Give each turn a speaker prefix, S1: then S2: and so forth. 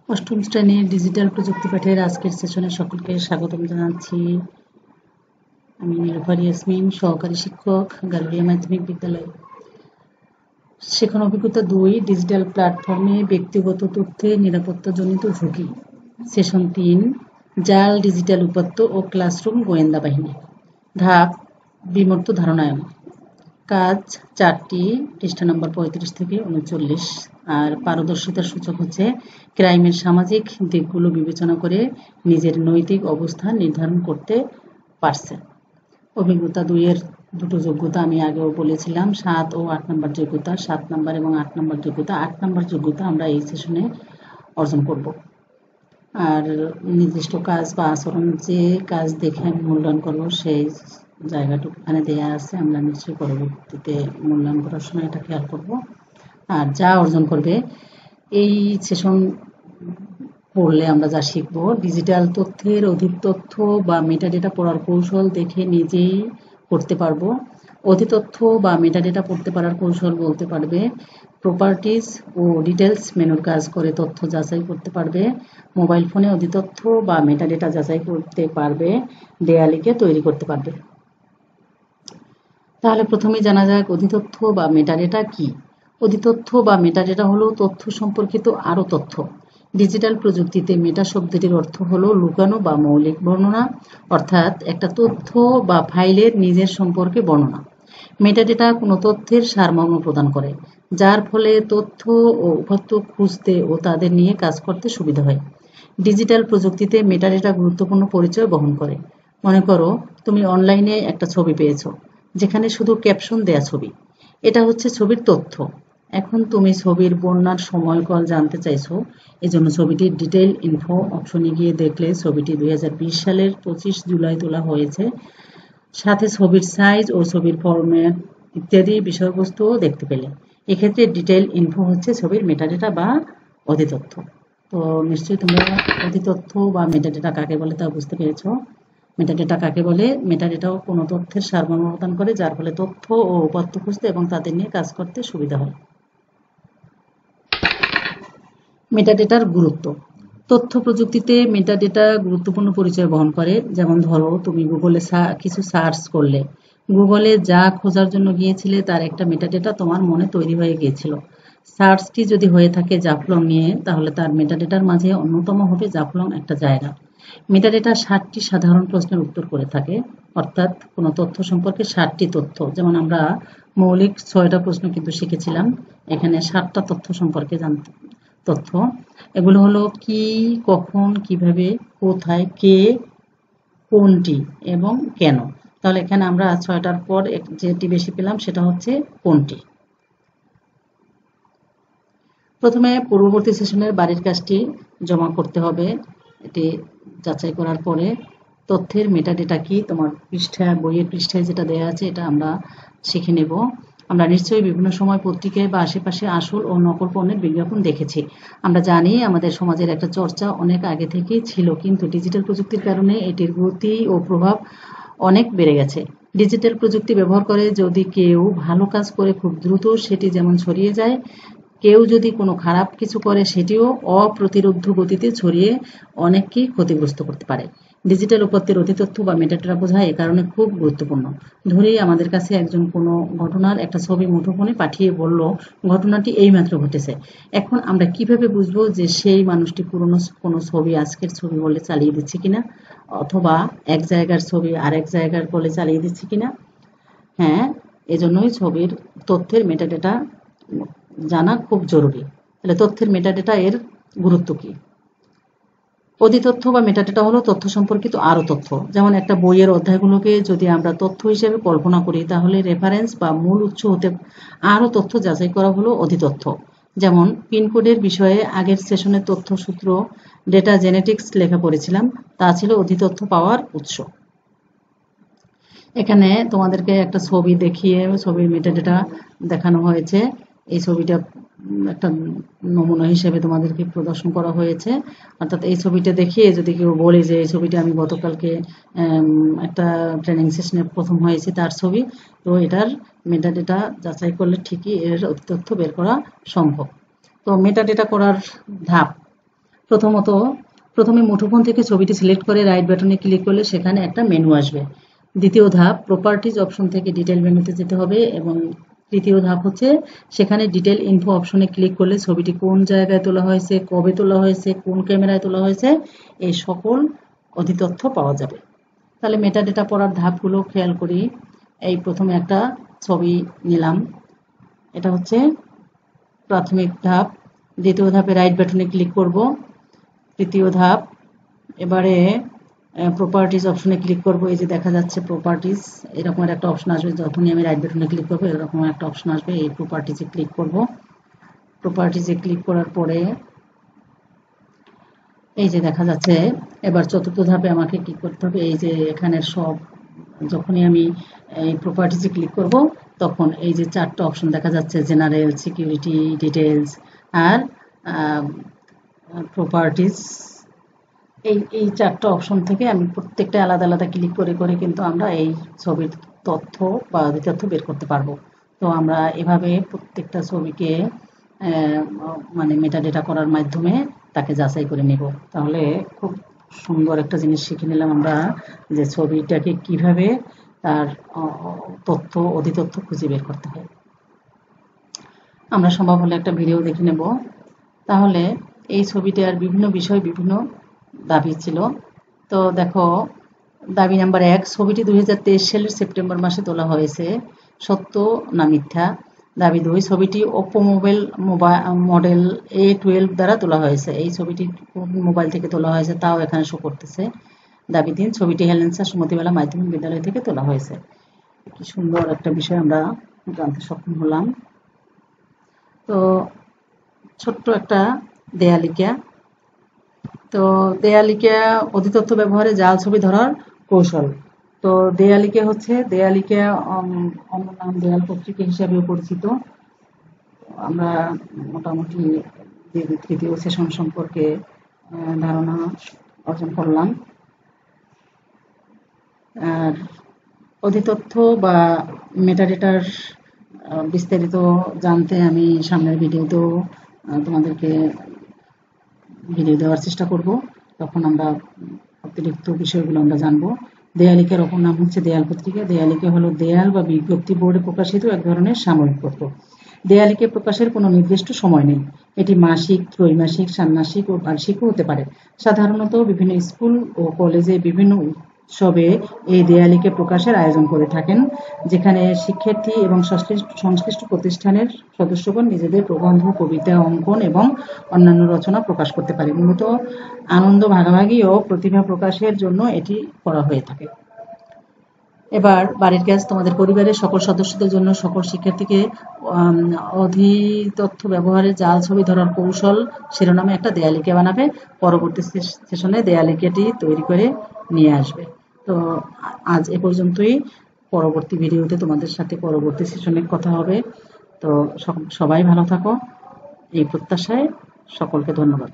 S1: অষ্টম শ্রেণীর ডিজিটাল প্রযুক্তি পাঠের আজকের সেশনে সকলকে স্বাগতম জানাচ্ছি। আমি নীলুফার ইয়াসমিন, সহকারী শিক্ষক, গারুলিয়া মাধ্যমিক বিদ্যালয়। শেখানো অভিজ্ঞতা 2, ডিজিটাল প্ল্যাটফর্মে ব্যক্তিগত তথ্যের নিরাপত্তাজনিত ঝুঁকি। সেশন 3, জাল ডিজিটাল উপাত্ত ও ক্লাসরুম গোয়েন্দা বাহিনী। ধাপ, বিমূর্ত ধারণায়ন। কাজ 4টি, পৃষ্ঠা নম্বর 35 থেকে 39। আর পারদর্শিতার সূচক হচ্ছে ক্রাইমের সামাজিক দিকগুলো বিবেচনা করে নিজের নৈতিক অবস্থান নির্ধারণ করতে পারছে। অভিজ্ঞতা 2 এর দুটো যোগ্যতা আমি আগেও বলেছিলাম, 7 ও 8 নম্বর যোগ্যতা। 7 নম্বর এবং 8 নম্বর যোগ্যতা। 8 নম্বর যোগ্যতা আমরা এই সেশনে অর্জন করব। আর নির্দিষ্ট কাজ বা আচরণ, যে কাজ দেখে আমি মূল্যায়ন করবো সেই জায়গাটুকু এখানে দেয়া আছে। আমরা নিশ্চয়ই পরবর্তীতে মূল্যায়ন করার সময় এটা খেয়াল করব। আর যা অর্জন করবে এই সেশন পড়লে আমরা যা শিখব, ডিজিটাল তথ্যের অধিক তথ্য বা মেটাডেটা পড়ার কৌশল দেখে নিজেই করতে পারবো। অধিতথ্য বা মেটাডেটা পড়তে পারার কৌশল বলতে পারবে প্রপার্টিজ ও ডিটেলস মেনুর কাজ করে তথ্য যাচাই করতে পারবে। মোবাইল ফোনে অধিতথ্য বা মেটাডেটা যাচাই করতে পারবে। দেয়ালিকে তৈরি করতে পারবে। তাহলে প্রথমে জানা যাক অধিতথ্য বা মেটাডেটা কি। অধিতথ্য বা মেটাডেটা হলো তথ্য সম্পর্কিত আরও তথ্য। ডিজিটাল প্রযুক্তিতে মেটা শব্দটির অর্থ হলো লুকানো বা মৌলিক বর্ণনা, অর্থাৎ একটা তথ্য বা ফাইলের নিজের সম্পর্কে বর্ণনা। মেটাডেটা কোনো তথ্যের সারমর্ম প্রদান করে, যার ফলে তথ্য ও উপাত্ত খুঁজতে ও তাদের নিয়ে কাজ করতে সুবিধা হয়। ডিজিটাল প্রযুক্তিতে মেটাডেটা গুরুত্বপূর্ণ পরিচয় বহন করে। মনে করো তুমি অনলাইনে একটা ছবি পেয়েছো, যেখানে শুধু ক্যাপশন দেয়া ছবি। এটা হচ্ছে ছবির তথ্য। এখন তুমি ছবির বন্যার সময়কাল জানতে চাইছো, এজন্য ছবিটির ডিটেইল ইনফো অপশনে গিয়ে দেখলে ছবিটি 2020 সালের 25 জুলাই তোলা হয়েছে। সাথে ছবির সাইজ ও ছবির ফরম্যাট ইত্যাদি বিষয়বস্তুও দেখতে পেলে। এক্ষেত্রে ডিটেইল ইনফো হচ্ছে ছবির মেটাডেটা বা অধিতথ্য। তো নিশ্চয়ই তোমরা অধিতথ্য বা মেটাডেটা কাকে বলে তা বুঝতে পেরেছো। মেটাডেটা কাকে বলে? মেটাডেটাও কোনো তথ্যের সারমর্ম প্রদান করে, যার ফলে তথ্য ও উপাত্ত খুঁজতে এবং তাদের নিয়ে কাজ করতে সুবিধা হয়। মেটাডেটার গুরুত্ব। তথ্য প্রযুক্তিতে মেটাডেটা গুরুত্বপূর্ণ পরিচয় বহন করে। যেমন ধরো তুমি গুগলে কিছু সার্চ করলে, গুগলে যা খোঁজার জন্য গিয়েছিলে তার একটা মেটাডেটা তোমার মনে তৈরি হয়ে গিয়েছিল। সার্চটি যদি হয়ে থাকে জাফলং নিয়ে, তাহলে তার মেটাডেটার মাঝে অন্যতম হবে জাফলং একটা জায়গা। মেটাডেটা 7টি সাধারণ প্রশ্নের উত্তর করে থাকে, অর্থাৎ কোনো তথ্য সম্পর্কে 7টি তথ্য। যেমন আমরা মৌলিক 6টা প্রশ্ন কিন্তু শিখেছিলাম, এখানে 7টা তথ্য সম্পর্কে তথ্য। এগুলো হলো কি, কখন, কিভাবে, কোথায়, কে, কোনটি এবং কেন। তাহলে এখানে আমরা 6টার পর যেটি বেশি পেলাম সেটা হচ্ছে কোনটি। প্রথমে পূর্ববর্তী সেশনের বাড়ির কাজটি জমা করতে হবে। এটি যাচাই করার পরে তথ্যের মেটাডেটা কি, তোমার বইয়ের পৃষ্ঠায় যেটা দেওয়া আছে এটা আমরা শিখে নেব। আমরা নিশ্চয়ই বিভিন্ন সময় পত্রিকায় বা আশেপাশে আসল ও নকল পণ্যের বিজ্ঞাপন দেখেছি। আমরা জানি আমাদের সমাজের একটা চর্চা অনেক আগে থেকেই ছিল, কিন্তু ডিজিটাল প্রযুক্তির কারণে এটির গতি ও প্রভাব অনেক বেড়ে গেছে। ডিজিটাল প্রযুক্তি ব্যবহার করে যদি কেউ ভালো কাজ করে খুব দ্রুত সেটি যেমন ছড়িয়ে যায়, কেউ যদি কোনো খারাপ কিছু করে সেটিও অপ্রতিরোধ্য গতিতে ছড়িয়ে অনেককেই ক্ষতিগ্রস্ত করতে পারে। ডিজিটাল উপাত্তের অধিতথ্য বা মেটাডেটা বোঝা এ কারণে খুব গুরুত্বপূর্ণ। ধরেই আমাদের কাছে একজন কোনো ঘটনার একটা ছবি মুঠোফোনে পাঠিয়ে বলল ঘটনাটি এইমাত্র ঘটেছে। এখন আমরা কিভাবে বুঝবো যে সেই মানুষটি পুরনো কোনো ছবি আজকের ছবি বলে চালিয়ে দিচ্ছে কিনা, অথবা এক জায়গার ছবি আরেক জায়গার বলে চালিয়ে দিচ্ছে কিনা? হ্যাঁ, এজন্যই ছবির তথ্যের মেটাডেটা জানা খুব জরুরি। তাহলে তথ্যের মেটাডেটা এর গুরুত্ব কি? অধিতথ্য বা মেটাডেটা হলো তথ্য সম্পর্কিত আরও তথ্য। যেমন একটা বইয়ের অধ্যায়গুলোকে যদি আমরা তথ্য হিসেবে কল্পনা করি, তাহলে রেফারেন্স বা মূল উৎস হতে আরও তথ্য যাচাই করা হলো অধিতথ্য। যেমন পিনকোডের বিষয়ে আগের সেশনে তথ্য সূত্র ডেটা জেনেটিক্স লেখা পড়েছিলাম, তা ছিল অধিতথ্য পাওয়ার উৎস। এখানে তোমাদেরকে একটা ছবি দেখিয়ে ছবির মেটাডেটা দেখানো হয়েছে। এই ছবিটা একটা নমুনা হিসেবে তোমাদেরকে প্রদর্শন করা হয়েছে। অর্থাৎ এই ছবিটা দেখিয়ে যদি কেউ বলে যে এই ছবিটা আমি গতকালকে একটা ট্রেনিং সেশনে প্রথম হয়েছে তার ছবি, তো এটার মেটাডেটা যাচাই করলে ঠিকই এর তথ্য বের করা সম্ভব। তো মেটাডেটা করার ধাপ প্রথমে মুঠোফোন থেকে ছবিটি সিলেক্ট করে রাইট বাটনে ক্লিক করলে সেখানে একটা মেনু আসবে। দ্বিতীয় ধাপ প্রপার্টিজ অপশন থেকে ডিটেল মেনুতে যেতে হবে এবং তৃতীয় ধাপ হচ্ছে সেখানে ডিটেল ইনফো অপশনে ক্লিক করলে ছবিটি কোন জায়গায় তোলা হয়েছে, কবে তোলা হয়েছে, কোন ক্যামেরায় তোলা হয়েছে এই সকল অধিতথ্য পাওয়া যাবে। তাহলে মেটাডেটা পড়ার ধাপগুলো খেয়াল করি। এই প্রথমে একটা ছবি নিলাম, এটা হচ্ছে প্রাথমিক ধাপ। দ্বিতীয় ধাপে রাইট বাটনে ক্লিক করব। তৃতীয় ধাপ এবারে প্রপার্টিজ অপশনে ক্লিক করব। এই যে দেখা যাচ্ছে প্রপার্টিজ, এরকম একটা অপশন আসবে। যখনই আমি রাইট বাটনে ক্লিক করবো এরকম একটা অপশন আসবে, এই প্রপার্টিজে ক্লিক করব। প্রপার্টিজে ক্লিক করার পরে এই যে দেখা যাচ্ছে এবার চতুর্থ ধাপে আমাকে কি করতে হবে, এই যে এখানের সব যখনই আমি এই প্রপার্টিজে ক্লিক করব তখন এই যে চারটা অপশন দেখা যাচ্ছে, জেনারেল, সিকিউরিটি, ডিটেলস আর প্রপার্টিজ। এই চারটা অপশন থেকে আমি প্রত্যেকটা আলাদা আলাদা ক্লিক করে করে কিন্তু আমরা এই ছবির তথ্য বা তথ্য বের করতে পারবো। তো আমরা এভাবে প্রত্যেকটা ছবিকে মানে মেটাডেটা করার মাধ্যমে তাকে যাচাই করে নেব। তাহলে খুব সুন্দর একটা জিনিস শিখে নিলাম আমরা, যে ছবিটাকে কিভাবে তার তথ্য অধিতথ্য খুঁজে বের করতে হয়। আমরা সম্ভব হলে একটা ভিডিও দেখে নেব। তাহলে এই ছবিটার বিভিন্ন বিষয় বিভিন্ন দাবি ছিল। তো দেখো, দাবি নাম্বার 1, ছবিটি 2023 সালের সেপ্টেম্বর মাসে তোলা হয়েছে, সত্য না মিথ্যা। দাবি 2, ছবিটি ওপ্পো মডেল A12 দ্বারা তোলা হয়েছে, এই ছবিটি কোন মোবাইল থেকে তোলা হয়েছে তাও এখানে শো করতেছে। দাবি 3, ছবিটি হেলেন্সা সুমতিবালা মাধ্যমিক বিদ্যালয় থেকে তোলা হয়েছে। কি সুন্দর একটা বিষয় আমরা জানতে সক্ষম হলাম। তো ছোট্ট একটা দেয়ালিকা। তো দেয়ালিকা অধিতথ্য ব্যবহারে জাল ছবি ধরার কৌশল। তো দেয়ালিকা হচ্ছে অন্য নাম দেয়াল পত্রিকা হিসাবেও পরিচিত। আমরা মোটামুটি তৃতীয় সেশন সম্পর্কে ধারণা অর্জন করলাম। আর অধিতথ্য বা মেটাডেটার বিস্তারিত জানতে আমি সামনের ভিডিওতেও তোমাদেরকে ভিডিও দেওয়ার চেষ্টা করব, তখন আমরা অতিরিক্ত বিষয়গুলো আমরা জানবো। দেয়ালিকার অপর নাম হচ্ছে দেয়াল পত্রিকা। দেয়ালিকা হলো দেয়াল বা বিজ্ঞপ্তি বোর্ডে প্রকাশিত এক ধরনের সাময়িক পত্র। দেয়ালিকা প্রকাশের কোনো নির্দিষ্ট সময় নেই, এটি মাসিক, ত্রৈমাসিক, ষান্মাসিক ও বার্ষিকও হতে পারে। সাধারণত বিভিন্ন স্কুল ও কলেজে বিভিন্ন উৎসবে এই দেয়ালিকা প্রকাশের আয়োজন করে থাকেন, যেখানে শিক্ষার্থী এবং সংশ্লিষ্ট প্রতিষ্ঠানের সদস্যগণ নিজেদের প্রবন্ধ, কবিতা, অঙ্কন এবং অন্যান্য রচনা প্রকাশ করতে পারে। মূলত আনন্দ ভাগাভাগি ও প্রতিভা প্রকাশের জন্য এটি করা হয়ে থাকে। এবার বাড়ির কাজ, তোমাদের পরিবারের সকল সদস্যদের জন্য সকল শিক্ষার্থীকে অধিতথ্য ব্যবহারে জাল ছবি ধরার কৌশল শিরোনামে একটা দেয়ালিকা বানাবে। পরবর্তী সেশনে দেয়ালিকাটি তৈরি করে নিয়ে আসবে। তো আজ এ পর্যন্তই। পরবর্তী ভিডিওতে তোমাদের সাথে পরবর্তী সেশনে কথা হবে। তো সবাই ভালো থাকো, এই প্রত্যাশায় সকলকে ধন্যবাদ।